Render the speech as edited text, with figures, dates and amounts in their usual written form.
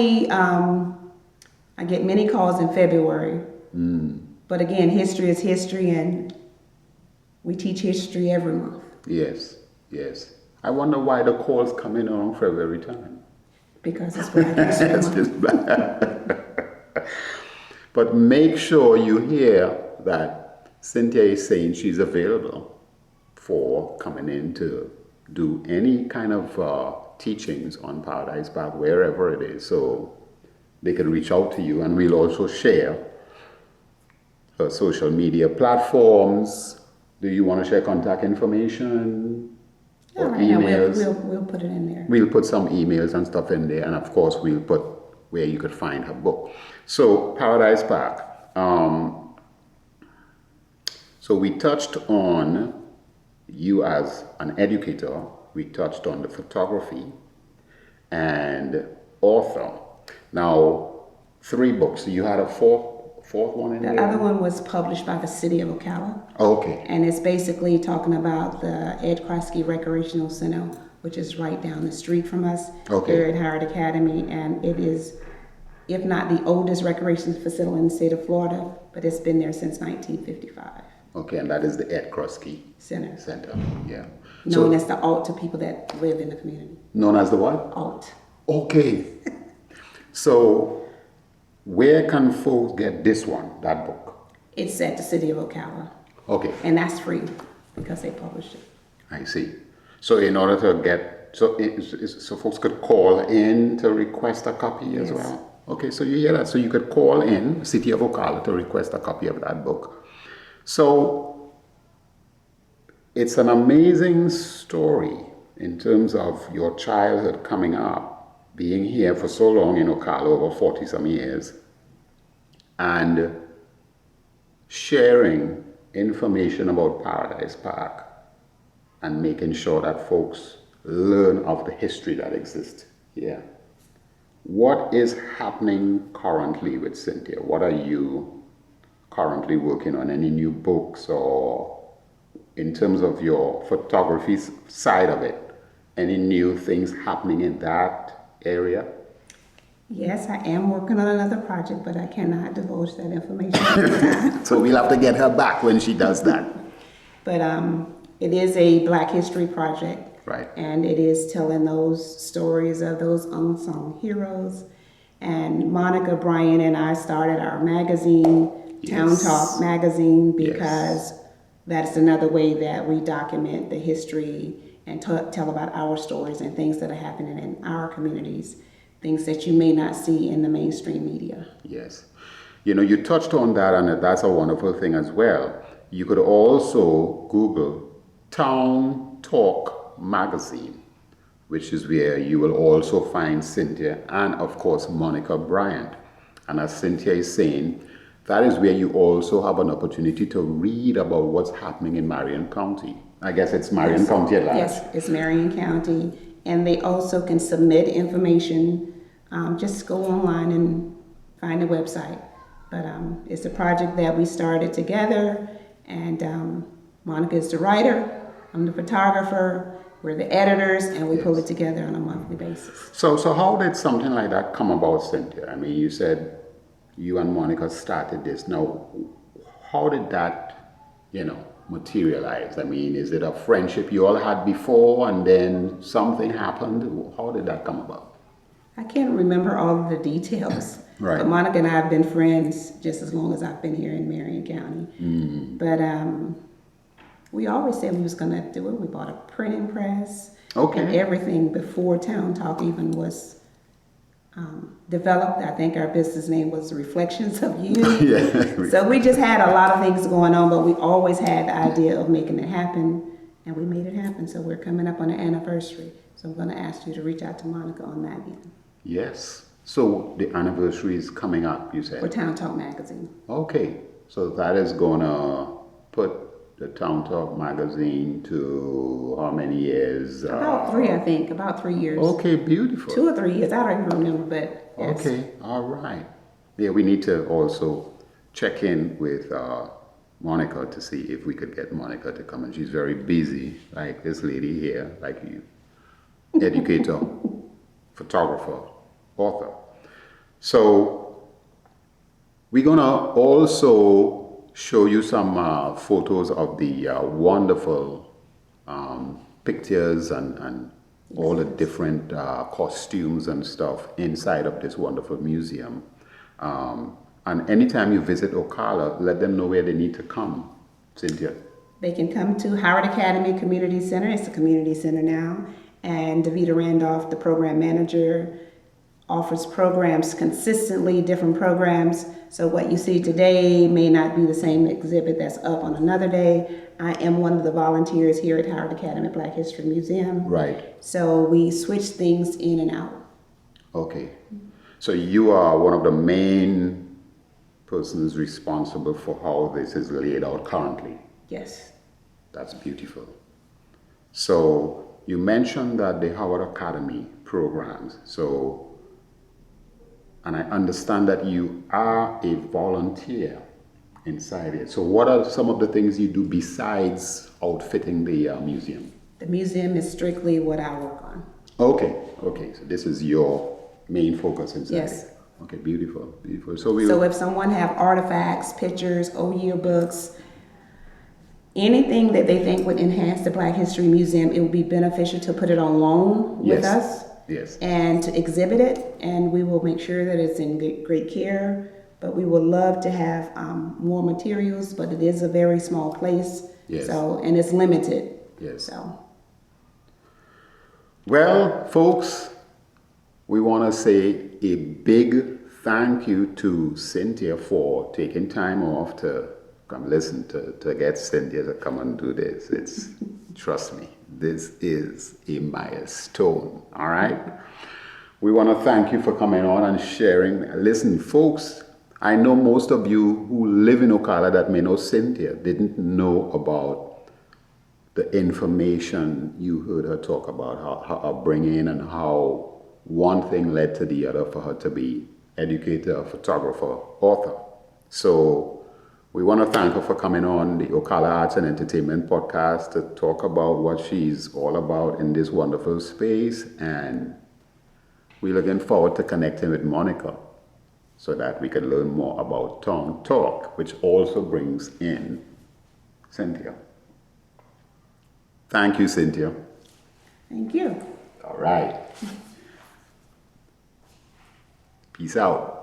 I get many calls in February. But again, history is history, and we teach history every month. Yes, yes. I wonder why the calls come in around February time. Because it's Black History It's Month. just black. But make sure you hear that Cynthia is saying she's available for coming in to do any kind of teachings on Paradise Park, wherever it is. So they can reach out to you, and we'll also share her social media platforms. Do you want to share contact information or All right, emails? we'll put it in there. We'll put some emails and stuff in there, and of course we'll put where you could find her book. So Paradise Park. So we touched on you as an educator. We touched on the photography and author. Now, 3 books. You had a fourth one in there? The other one was published by the city of Ocala. Oh, okay. And it's basically talking about the Ed Krosky Recreational Center, which is right down the street from us, Okay. here at Howard Academy. And it is, if not the oldest recreation facility in the state of Florida, but it's been there since 1955. Okay, and that is the Ed Krosky Center. yeah. Known as the ALT to people that live in the community. Known as the what? ALT. Okay. So, where can folks get that book? It's at the city of Ocala. Okay, And that's free because they published it. I see. So, in order to get, so folks could call in to request a copy as Yes. well? Okay, so you hear that. So, you could call in City of Ocala to request a copy of that book. So, it's an amazing story in terms of your childhood coming up, being here for so long in Ocala, over 40 some years, and sharing information about Paradise Park and making sure that folks learn of the history that exists here. What is happening currently with Cynthia? What are you currently working on? Any new books, or in terms of your photography side of it, any new things happening in that area? Yes, I am working on another project, but I cannot divulge that information at this time. So we'll have to get her back when she does that. But it is a Black History project. Right. And it is telling those stories of those unsung heroes. And Monica, Brian, and I started our magazine, Town Yes. Talk Magazine, Yes. because that's another way that we document the history and tell about our stories and things that are happening in our communities, things that you may not see in the mainstream media. Yes. You know, you touched on that, and that's a wonderful thing as well. You could also Google Town Talk Magazine, which is where you will also find Cynthia and, of course, Monica Bryant. And as Cynthia is saying, that is where you also have an opportunity to read about what's happening in Marion County. I guess it's Marion County at large. Yes, it's Marion County. And they also can submit information. Just go online and find the website. But it's a project that we started together. And Monica is the writer. I'm the photographer. We're the editors. And we pull it together on a monthly basis. So how did something like that come about, Cynthia? I mean, you said you and Monica started this. Now, how did that, materialize? I mean, is it a friendship you all had before and then something happened? How did that come about? I can't remember all of the details. Right. But Monica and I have been friends just as long as I've been here in Marion County. But we always said we was going to do it. We bought a printing press. Okay. And everything before Town Talk even was developed. I think our business name was Reflections of Unity. Yeah. So we just had a lot of things going on, but we always had the idea of making it happen, and we made it happen. So we're coming up on an anniversary. So I'm going to ask you to reach out to Monica on that end. Yes. So the anniversary is coming up, you said? For Town Talk Magazine. Okay. So that is going to put the Town Talk Magazine to how many years? About 3, I think. About 3 years. Okay, beautiful. 2 or 3 years. I don't even remember, but yes. Okay, all right. Yeah, we need to also check in with Monica to see if we could get Monica to come. And she's very busy, like this lady here, like you. Educator, photographer, author. So we're gonna also show you some photos of the wonderful pictures and all the different costumes and stuff inside of this wonderful museum. And anytime you visit Ocala, let them know where they need to come. Cynthia. They can come to Howard Academy Community Center. It's a community center now. And Davita Randolph, the program manager, offers programs consistently, different programs. So what you see today may not be the same exhibit that's up on another day. I am one of the volunteers here at Howard Academy Black History Museum. Right. So we switch things in and out. Okay. So you are one of the main persons responsible for how this is laid out currently. Yes. That's beautiful. So you mentioned that the Howard Academy programs. So, and I understand that you are a volunteer inside it. So what are some of the things you do besides outfitting the museum? The museum is strictly what I work on. Okay. So this is your main focus inside. Yes. It. Okay, beautiful. So if someone have artifacts, pictures, old yearbooks, anything that they think would enhance the Black History Museum, it would be beneficial to put it on loan with us. Yes. And to exhibit it, and we will make sure that it's in great care. But we would love to have more materials, but it is a very small place. Yes. So, and it's limited. Yes. So. Well, folks, we want to say a big thank you to Cynthia for taking time off to come listen, to get Cynthia to come and do this. It's, trust me, this is a milestone, all right? We want to thank you for coming on and sharing. Listen, folks, I know most of you who live in Ocala that may know Cynthia didn't know about the information you heard her talk about, how upbringing and how one thing led to the other for her to be educator, photographer, author. So we want to thank her for coming on the Ocala Arts and Entertainment Podcast to talk about what she's all about in this wonderful space. And we're looking forward to connecting with Monica so that we can learn more about Tongue Talk, which also brings in Cynthia. Thank you, Cynthia. Thank you. All right. Peace out.